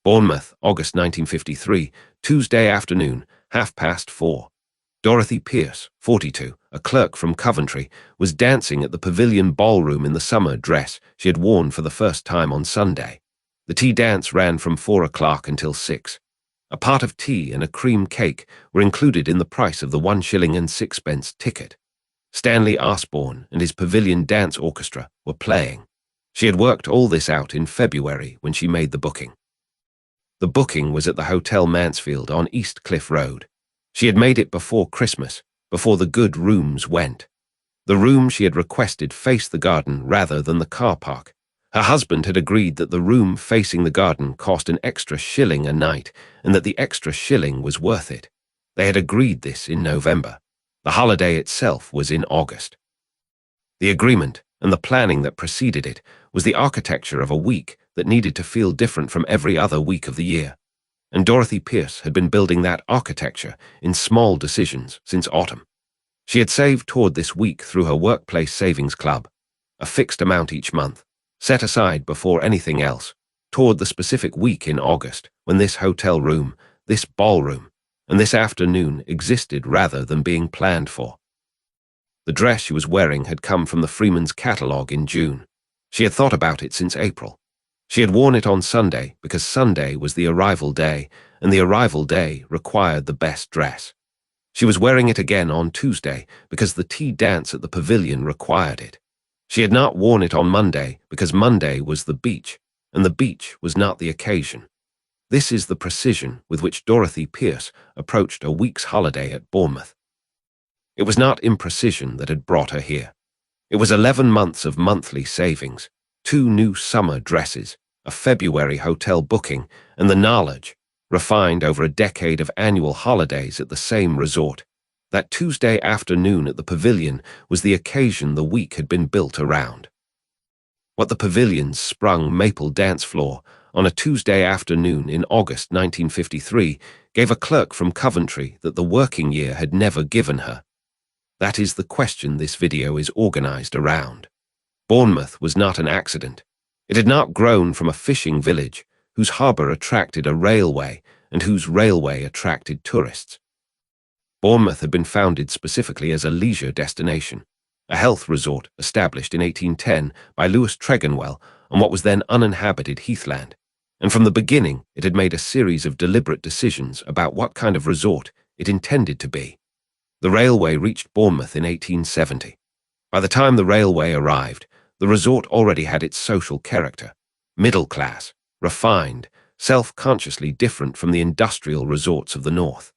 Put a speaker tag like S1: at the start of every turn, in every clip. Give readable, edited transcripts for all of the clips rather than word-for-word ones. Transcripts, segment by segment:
S1: Bournemouth, August 1953, Tuesday afternoon, 4:30. Dorothy Pearce, 42, a clerk from Coventry, was dancing at the Pavilion Ballroom in the summer dress she had worn for the first time on Sunday. The tea dance ran from 4 o'clock until 6. A pot of tea and a cream cake were included in the price of the 1 shilling and 6pence ticket. Stanley Osborne and his Pavilion Dance Orchestra were playing. She had worked all this out in February when she made the booking. The booking was at the Hotel Mansfield on East Cliff Road. She had made it before Christmas, before the good rooms went. The room she had requested faced the garden rather than the car park. Her husband had agreed that the room facing the garden cost an extra shilling a night and that the extra shilling was worth it. They had agreed this in November. The holiday itself was in August. The agreement and the planning that preceded it was the architecture of a week that needed to feel different from every other week of the year. And Dorothy Pearce had been building that architecture in small decisions since autumn. She had saved toward this week through her workplace savings club, a fixed amount each month, set aside before anything else, toward the specific week in August when this hotel room, this ballroom, and this afternoon existed rather than being planned for. The dress she was wearing had come from the Freeman's catalogue in June. She had thought about it since April. She had worn it on Sunday because Sunday was the arrival day, and the arrival day required the best dress. She was wearing it again on Tuesday because the tea dance at the Pavilion required it. She had not worn it on Monday because Monday was the beach, and the beach was not the occasion. This is the precision with which Dorothy Pearce approached a week's holiday at Bournemouth. It was not imprecision that had brought her here. It was 11 months of monthly savings, 2 new summer dresses, a February hotel booking, and the knowledge, refined over a decade of annual holidays at the same resort, that Tuesday afternoon at the Pavilion was the occasion the week had been built around. What the Pavilion's sprung maple dance floor on a Tuesday afternoon in August 1953 gave a clerk from Coventry that the working year had never given her. That is the question this video is organized around. Bournemouth was not an accident. It had not grown from a fishing village whose harbour attracted a railway and whose railway attracted tourists. Bournemouth had been founded specifically as a leisure destination, a health resort established in 1810 by Lewis Tregonwell on what was then uninhabited heathland, and from the beginning it had made a series of deliberate decisions about what kind of resort it intended to be. The railway reached Bournemouth in 1870. By the time the railway arrived, the resort already had its social character, middle class, refined, self-consciously different from the industrial resorts of the north.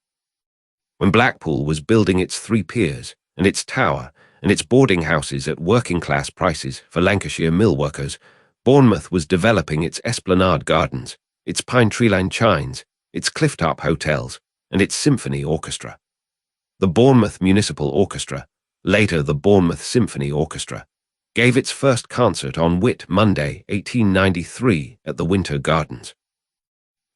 S1: When Blackpool was building its 3 piers and its tower and its boarding houses at working-class prices for Lancashire mill workers, Bournemouth was developing its esplanade gardens, its pine tree-lined chines, its clifftop hotels, and its symphony orchestra. The Bournemouth Municipal Orchestra, later the Bournemouth Symphony Orchestra, gave its first concert on Whit Monday, 1893 at the Winter Gardens.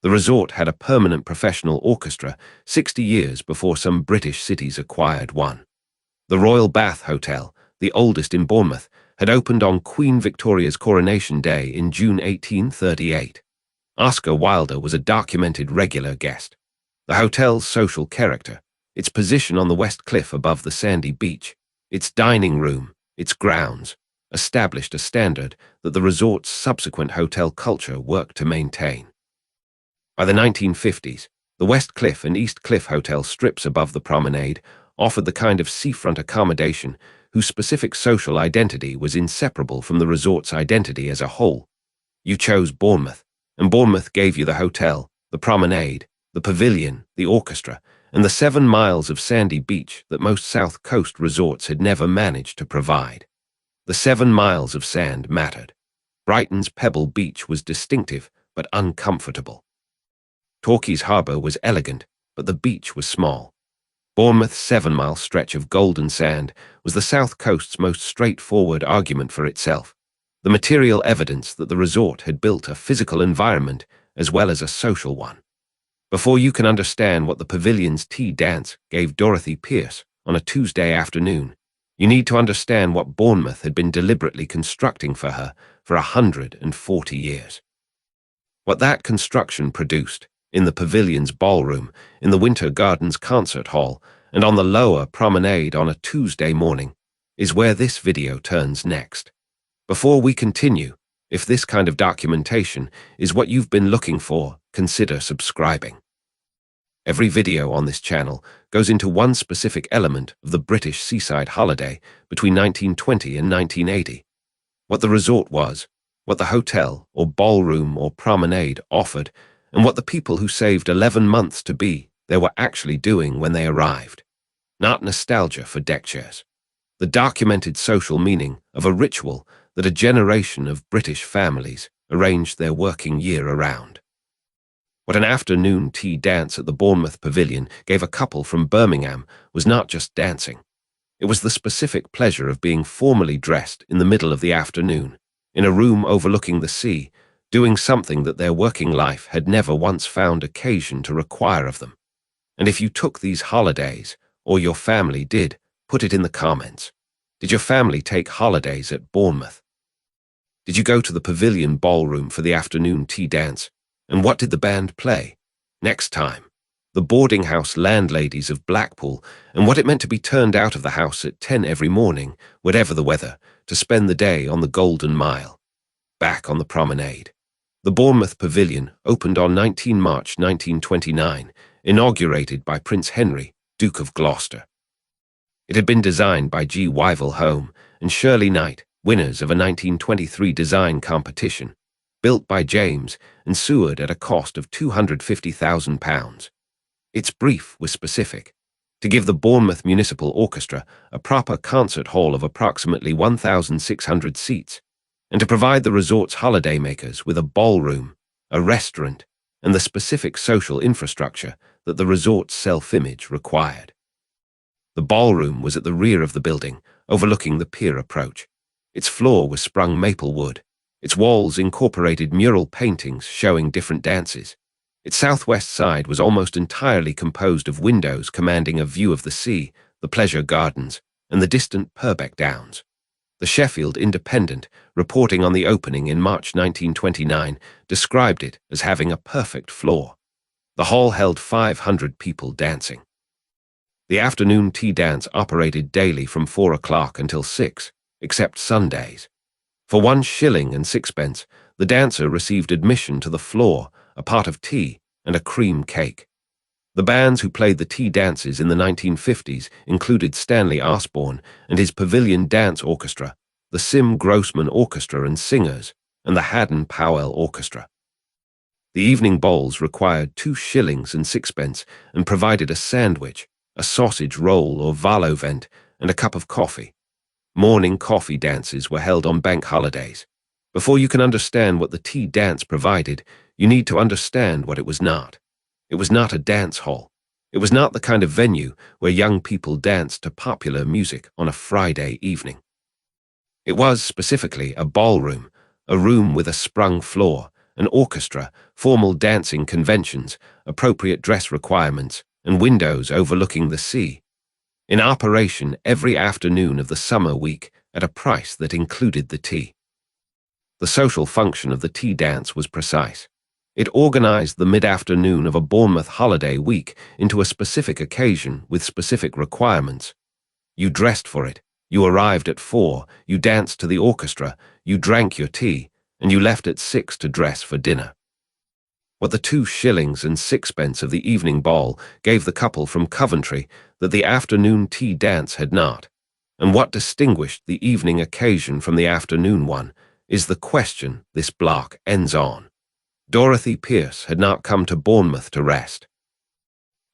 S1: The resort had a permanent professional orchestra 60 years before some British cities acquired one. The Royal Bath Hotel, the oldest in Bournemouth, had opened on Queen Victoria's coronation day in June 1838. Oscar Wilde was a documented regular guest. The hotel's social character, its position on the West Cliff above the sandy beach, its dining room, its grounds, established a standard that the resort's subsequent hotel culture worked to maintain. By the 1950s, the West Cliff and East Cliff hotel strips above the promenade offered the kind of seafront accommodation whose specific social identity was inseparable from the resort's identity as a whole. You chose Bournemouth, and Bournemouth gave you the hotel, the promenade, the pavilion, the orchestra, and the 7 miles of sandy beach that most South Coast resorts had never managed to provide. The 7 miles of sand mattered. Brighton's Pebble Beach was distinctive but uncomfortable. Torquay's harbour was elegant, but the beach was small. Bournemouth's 7-mile stretch of golden sand was the South Coast's most straightforward argument for itself, the material evidence that the resort had built a physical environment as well as a social one. Before you can understand what the Pavilion's tea dance gave Dorothy Pearce on a Tuesday afternoon, you need to understand what Bournemouth had been deliberately constructing for her for 140 years. What that construction produced, in the Pavilion's ballroom, in the Winter Gardens concert hall, and on the lower promenade on a Tuesday morning, is where this video turns next. Before we continue, if this kind of documentation is what you've been looking for, consider subscribing. Every video on this channel goes into one specific element of the British seaside holiday between 1920 and 1980. What the resort was, what the hotel or ballroom or promenade offered, and what the people who saved 11 months to be there were actually doing when they arrived. Not nostalgia for deck chairs. The documented social meaning of a ritual that a generation of British families arranged their working year around. What an afternoon tea dance at the Bournemouth Pavilion gave a couple from Birmingham was not just dancing. It was the specific pleasure of being formally dressed in the middle of the afternoon, in a room overlooking the sea, doing something that their working life had never once found occasion to require of them. And if you took these holidays, or your family did, put it in the comments. Did your family take holidays at Bournemouth? Did you go to the Pavilion ballroom for the afternoon tea dance? And what did the band play? Next time, the boarding house landladies of Blackpool, and what it meant to be turned out of the house at 10 every morning, whatever the weather, to spend the day on the Golden Mile. Back on the promenade. The Bournemouth Pavilion opened on 19 March 1929, inaugurated by Prince Henry, Duke of Gloucester. It had been designed by G. Wyville Home and Shirley Knight, winners of a 1923 design competition, built by James and sewered at a cost of £250,000. Its brief was specific: to give the Bournemouth Municipal Orchestra a proper concert hall of approximately 1,600 seats, and to provide the resort's holidaymakers with a ballroom, a restaurant, and the specific social infrastructure that the resort's self-image required. The ballroom was at the rear of the building, overlooking the pier approach. Its floor was sprung maple wood. Its walls incorporated mural paintings showing different dances. Its southwest side was almost entirely composed of windows commanding a view of the sea, the pleasure gardens, and the distant Purbeck Downs. The Sheffield Independent, reporting on the opening in March 1929, described it as having a perfect floor. The hall held 500 people dancing. The afternoon tea dance operated daily from 4 o'clock until 6, except Sundays. For 1 shilling and 6pence, the dancer received admission to the floor, a pot of tea, and a cream cake. The bands who played the tea dances in the 1950s included Stanley Osborne and his Pavilion Dance Orchestra, the Sim Grossman Orchestra and Singers, and the Haddon Powell Orchestra. The evening bowls required 2 shillings and 6pence and provided a sandwich, a sausage roll or vol au vent, and a cup of coffee. Morning coffee dances were held on bank holidays. Before you can understand what the tea dance provided, you need to understand what it was not. It was not a dance hall. It was not the kind of venue where young people danced to popular music on a Friday evening. It was, specifically, a ballroom, a room with a sprung floor, an orchestra, formal dancing conventions, appropriate dress requirements, and windows overlooking the sea. In operation every afternoon of the summer week at a price that included the tea. The social function of the tea dance was precise. It organized the mid-afternoon of a Bournemouth holiday week into a specific occasion with specific requirements. You dressed for it, you arrived at 4, you danced to the orchestra, you drank your tea, and you left at 6 to dress for dinner. What the 2 shillings and 6pence of the evening ball gave the couple from Coventry that the afternoon tea dance had not, and what distinguished the evening occasion from the afternoon one, is the question this block ends on. Dorothy Pearce had not come to Bournemouth to rest.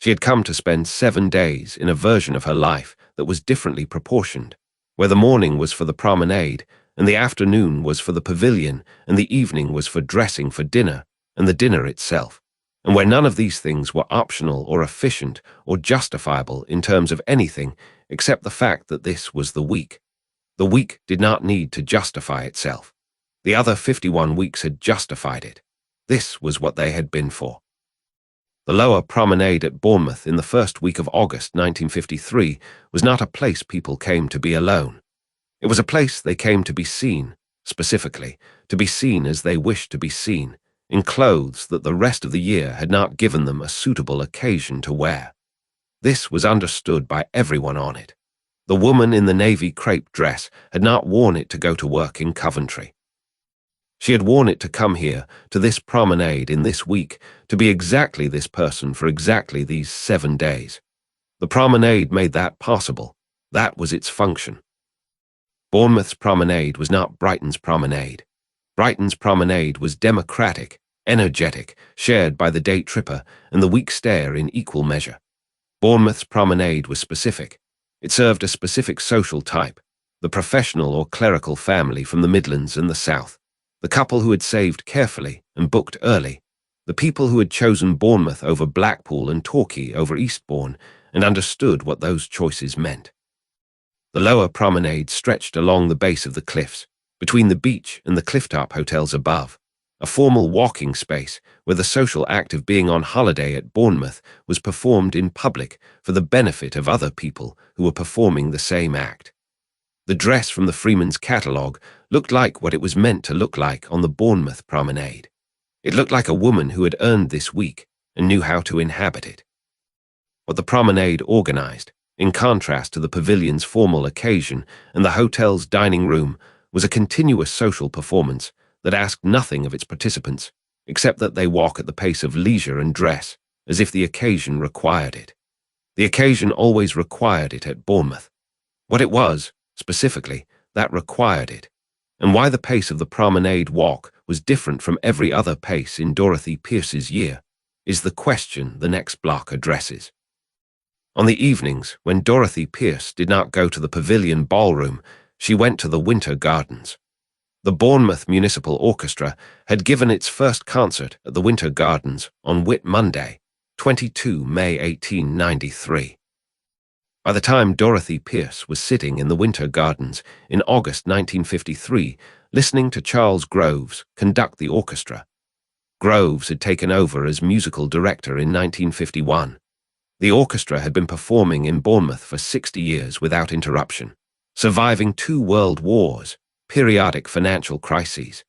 S1: She had come to spend 7 days in a version of her life that was differently proportioned, where the morning was for the promenade, and the afternoon was for the pavilion, and the evening was for dressing for dinner, and the dinner itself, and where none of these things were optional or efficient or justifiable in terms of anything except the fact that this was the week. The week did not need to justify itself. The other 51 weeks had justified it. This was what they had been for. The lower promenade at Bournemouth in the first week of August 1953 was not a place people came to be alone. It was a place they came to be seen, specifically, to be seen as they wished to be seen, in clothes that the rest of the year had not given them a suitable occasion to wear. This was understood by everyone on it. The woman in the navy crepe dress had not worn it to go to work in Coventry. She had worn it to come here, to this promenade in this week, to be exactly this person for exactly these 7 days. The promenade made that possible. That was its function. Bournemouth's promenade was not Brighton's promenade. Brighton's promenade was democratic, energetic, shared by the day tripper and the week stayer in equal measure. Bournemouth's promenade was specific. It served a specific social type, the professional or clerical family from the Midlands and the South, the couple who had saved carefully and booked early, the people who had chosen Bournemouth over Blackpool and Torquay over Eastbourne and understood what those choices meant. The lower promenade stretched along the base of the cliffs, between the beach and the clifftop hotels above, a formal walking space where the social act of being on holiday at Bournemouth was performed in public for the benefit of other people who were performing the same act. The dress from the Freeman's catalogue looked like what it was meant to look like on the Bournemouth promenade. It looked like a woman who had earned this week and knew how to inhabit it. What the promenade organised, in contrast to the pavilion's formal occasion and the hotel's dining room, was a continuous social performance that asked nothing of its participants, except that they walk at the pace of leisure and dress, as if the occasion required it. The occasion always required it at Bournemouth. What it was, specifically, that required it, and why the pace of the promenade walk was different from every other pace in Dorothy Pearce's year, is the question the next block addresses. On the evenings, when Dorothy Pearce did not go to the Pavilion Ballroom, she went to the Winter Gardens. The Bournemouth Municipal Orchestra had given its first concert at the Winter Gardens on Whit Monday, 22 May 1893. By the time Dorothy Pearce was sitting in the Winter Gardens in August 1953, listening to Charles Groves conduct the orchestra, Groves had taken over as musical director in 1951. The orchestra had been performing in Bournemouth for 60 years without interruption, surviving 2 world wars, periodic financial crises,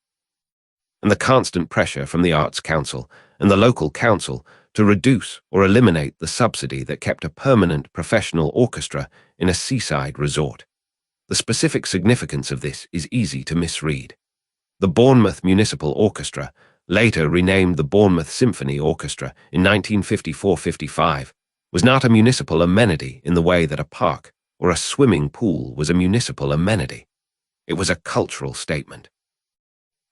S1: and the constant pressure from the Arts Council and the local council to reduce or eliminate the subsidy that kept a permanent professional orchestra in a seaside resort. The specific significance of this is easy to misread. The Bournemouth Municipal Orchestra, later renamed the Bournemouth Symphony Orchestra in 1954-55, was not a municipal amenity in the way that a park or a swimming pool was a municipal amenity. It was a cultural statement.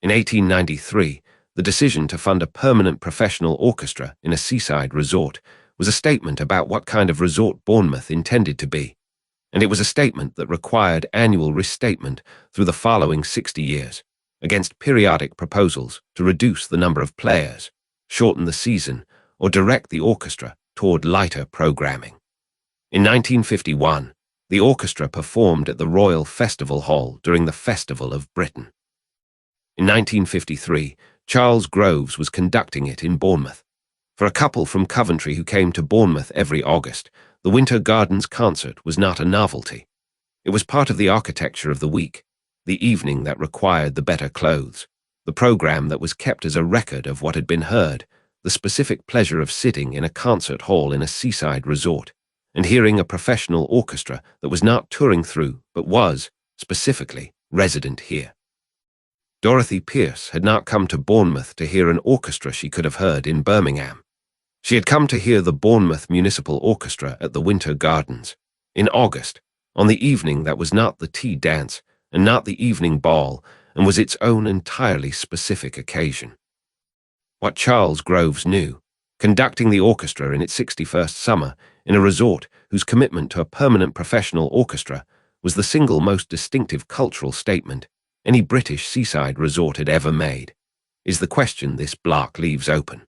S1: In 1893, the decision to fund a permanent professional orchestra in a seaside resort was a statement about what kind of resort Bournemouth intended to be, and it was a statement that required annual restatement through the following 60 years, against periodic proposals to reduce the number of players, shorten the season, or direct the orchestra toward lighter programming. In 1951, the orchestra performed at the Royal Festival Hall during the Festival of Britain. In 1953, Charles Groves was conducting it in Bournemouth. For a couple from Coventry who came to Bournemouth every August, the Winter Gardens concert was not a novelty. It was part of the architecture of the week, the evening that required the better clothes, the program that was kept as a record of what had been heard, the specific pleasure of sitting in a concert hall in a seaside resort, and hearing a professional orchestra that was not touring through, but was, specifically, resident here. Dorothy Pearce had not come to Bournemouth to hear an orchestra she could have heard in Birmingham. She had come to hear the Bournemouth Municipal Orchestra at the Winter Gardens, in August, on the evening that was not the tea dance and not the evening ball, and was its own entirely specific occasion. What Charles Groves knew, conducting the orchestra in its 61st summer in a resort whose commitment to a permanent professional orchestra was the single most distinctive cultural statement any British seaside resort had ever made, is the question this block leaves open.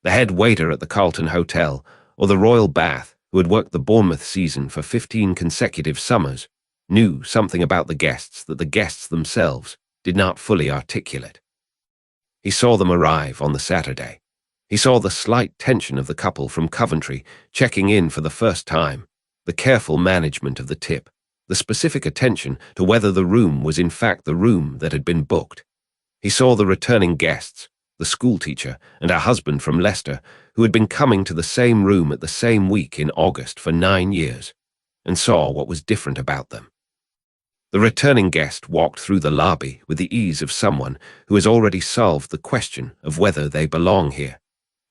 S1: The head waiter at the Carlton Hotel or the Royal Bath, who had worked the Bournemouth season for 15 consecutive summers, knew something about the guests that the guests themselves did not fully articulate. He saw them arrive on the Saturday. He saw the slight tension of the couple from Coventry checking in for the first time, the careful management of the tip, the specific attention to whether the room was in fact the room that had been booked. He saw the returning guests, the schoolteacher, and her husband from Leicester, who had been coming to the same room at the same week in August for 9 years, and saw what was different about them. The returning guest walked through the lobby with the ease of someone who has already solved the question of whether they belong here.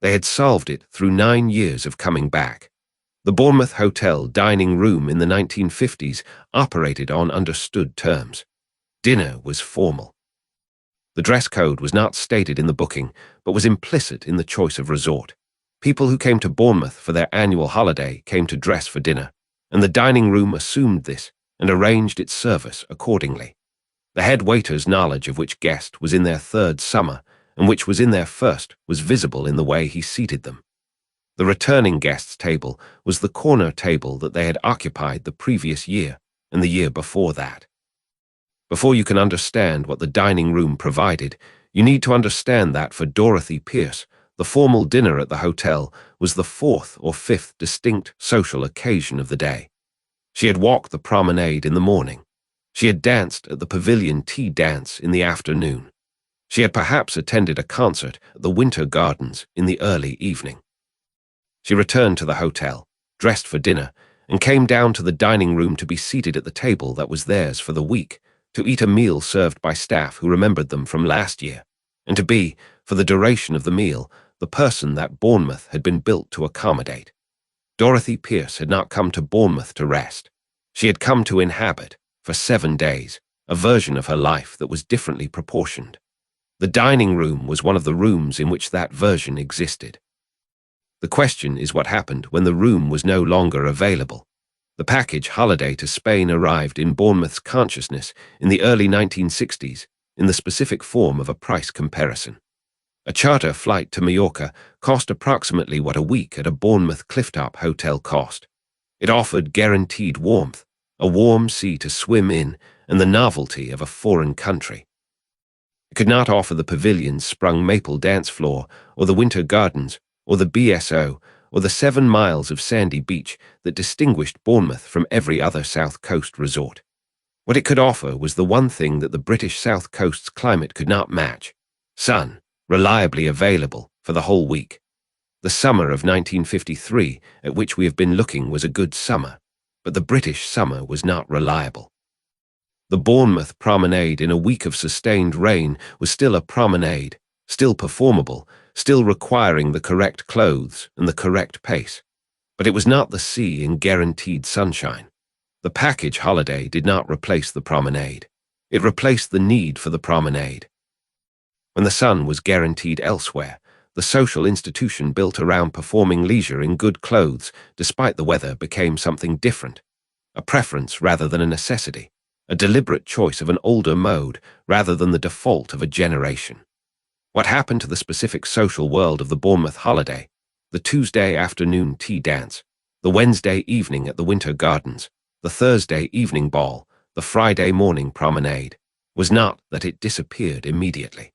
S1: They had solved it through 9 years of coming back. The Bournemouth Hotel dining room in the 1950s operated on understood terms. Dinner was formal. The dress code was not stated in the booking, but was implicit in the choice of resort. People who came to Bournemouth for their annual holiday came to dress for dinner, and the dining room assumed this and arranged its service accordingly. The head waiter's knowledge of which guest was in their third summer and which was in their first was visible in the way he seated them. The returning guest's table was the corner table that they had occupied the previous year and the year before that. Before you can understand what the dining room provided, you need to understand that for Dorothy Pearce, the formal dinner at the hotel was the fourth or fifth distinct social occasion of the day. She had walked the promenade in the morning. She had danced at the Pavilion tea dance in the afternoon. She had perhaps attended a concert at the Winter Gardens in the early evening. She returned to the hotel, dressed for dinner, and came down to the dining room to be seated at the table that was theirs for the week, to eat a meal served by staff who remembered them from last year, and to be, for the duration of the meal, the person that Bournemouth had been built to accommodate. Dorothy Pearce had not come to Bournemouth to rest. She had come to inhabit, for 7 days, a version of her life that was differently proportioned. The dining room was one of the rooms in which that version existed. The question is what happened when the room was no longer available. The package holiday to Spain arrived in Bournemouth's consciousness in the early 1960s in the specific form of a price comparison. A charter flight to Majorca cost approximately what a week at a Bournemouth clifftop hotel cost. It offered guaranteed warmth, a warm sea to swim in, and the novelty of a foreign country. It could not offer the Pavilion's sprung maple dance floor, or the Winter Gardens, or the BSO, or the 7 miles of sandy beach that distinguished Bournemouth from every other South Coast resort. What it could offer was the one thing that the British South Coast's climate could not match: sun, reliably available for the whole week. The summer of 1953, at which we have been looking, was a good summer, but the British summer was not reliable. The Bournemouth promenade in a week of sustained rain was still a promenade, still performable, still requiring the correct clothes and the correct pace. But it was not the sea in guaranteed sunshine. The package holiday did not replace the promenade. It replaced the need for the promenade. When the sun was guaranteed elsewhere, the social institution built around performing leisure in good clothes despite the weather became something different, a preference rather than a necessity, a deliberate choice of an older mode rather than the default of a generation. What happened to the specific social world of the Bournemouth holiday, the Tuesday afternoon tea dance, the Wednesday evening at the Winter Gardens, the Thursday evening ball, the Friday morning promenade, was not that it disappeared immediately.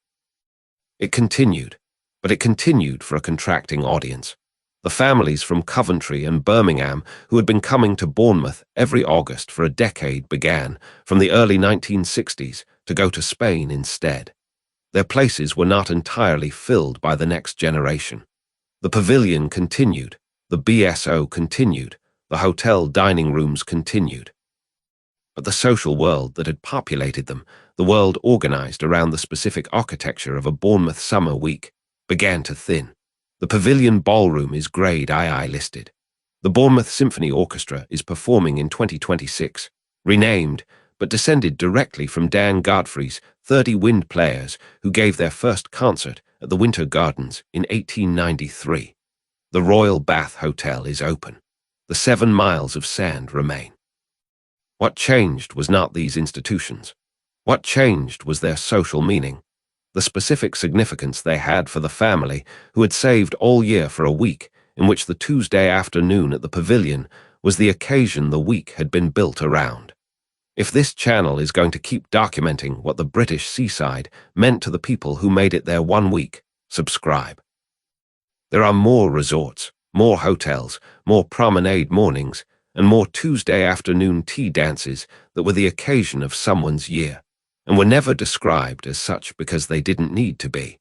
S1: It continued, but it continued for a contracting audience. The families from Coventry and Birmingham who had been coming to Bournemouth every August for a decade began, from the early 1960s, to go to Spain instead. Their places were not entirely filled by the next generation. The Pavilion continued, the BSO continued, the hotel dining rooms continued. But the social world that had populated them, the world organized around the specific architecture of a Bournemouth summer week, began to thin. The Pavilion Ballroom is Grade II listed. The Bournemouth Symphony Orchestra is performing in 2026, renamed, but descended directly from Dan Godfrey's 30 wind players who gave their first concert at the Winter Gardens in 1893. The Royal Bath Hotel is open. The 7 miles of sand remain. What changed was not these institutions. What changed was their social meaning, the specific significance they had for the family who had saved all year for a week in which the Tuesday afternoon at the Pavilion was the occasion the week had been built around. If this channel is going to keep documenting what the British Seaside meant to the people who made it their 1 week, subscribe. There are more resorts, more hotels, more promenade mornings, and more Tuesday afternoon tea dances that were the occasion of someone's year, and were never described as such because they didn't need to be.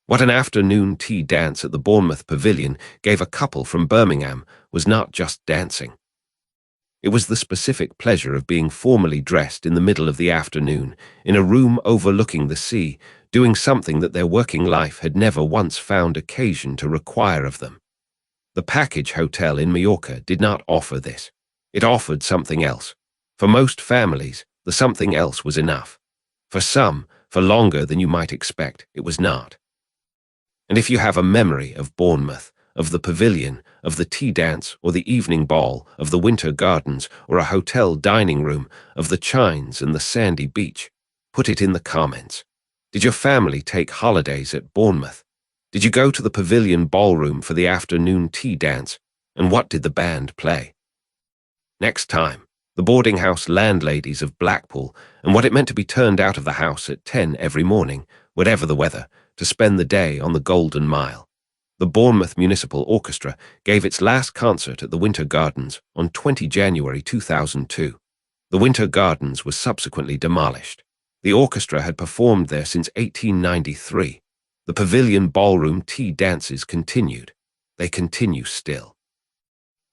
S1: What an afternoon tea dance at the Bournemouth Pavilion gave a couple from Birmingham was not just dancing. It was the specific pleasure of being formally dressed in the middle of the afternoon, in a room overlooking the sea, doing something that their working life had never once found occasion to require of them. The package hotel in Majorca did not offer this. It offered something else. For most families, the something else was enough. For some, for longer than you might expect, it was not. And if you have a memory of Bournemouth, of the pavilion, of the tea dance or the evening ball, of the winter gardens or a hotel dining room, of the chines and the sandy beach, put it in the comments. Did your family take holidays at Bournemouth? Did you go to the Pavilion Ballroom for the afternoon tea dance? And what did the band play? Next time, the boarding house landladies of Blackpool, and what it meant to be turned out of the house at 10 every morning, whatever the weather, to spend the day on the Golden Mile. The Bournemouth Municipal Orchestra gave its last concert at the Winter Gardens on 20 January 2002. The Winter Gardens was subsequently demolished. The orchestra had performed there since 1893. The Pavilion Ballroom tea dances continued. They continue still.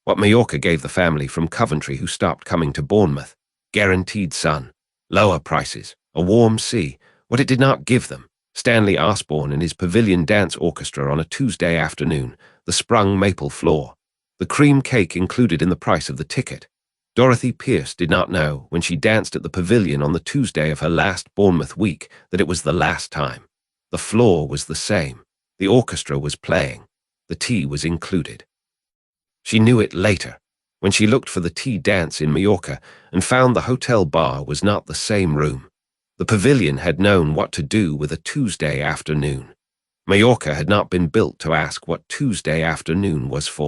S1: What Majorca gave the family from Coventry who stopped coming to Bournemouth: guaranteed sun, lower prices, a warm sea. What it did not give them: Stanley Osborne and his Pavilion Dance Orchestra on a Tuesday afternoon, the sprung maple floor, the cream cake included in the price of the ticket. Dorothy Pearce did not know, when she danced at the Pavilion on the Tuesday of her last Bournemouth week, that it was the last time. The floor was the same. The orchestra was playing. The tea was included. She knew it later, when she looked for the tea dance in Majorca and found the hotel bar was not the same room. The Pavilion had known what to do with a Tuesday afternoon. Majorca had not been built to ask what Tuesday afternoon was for.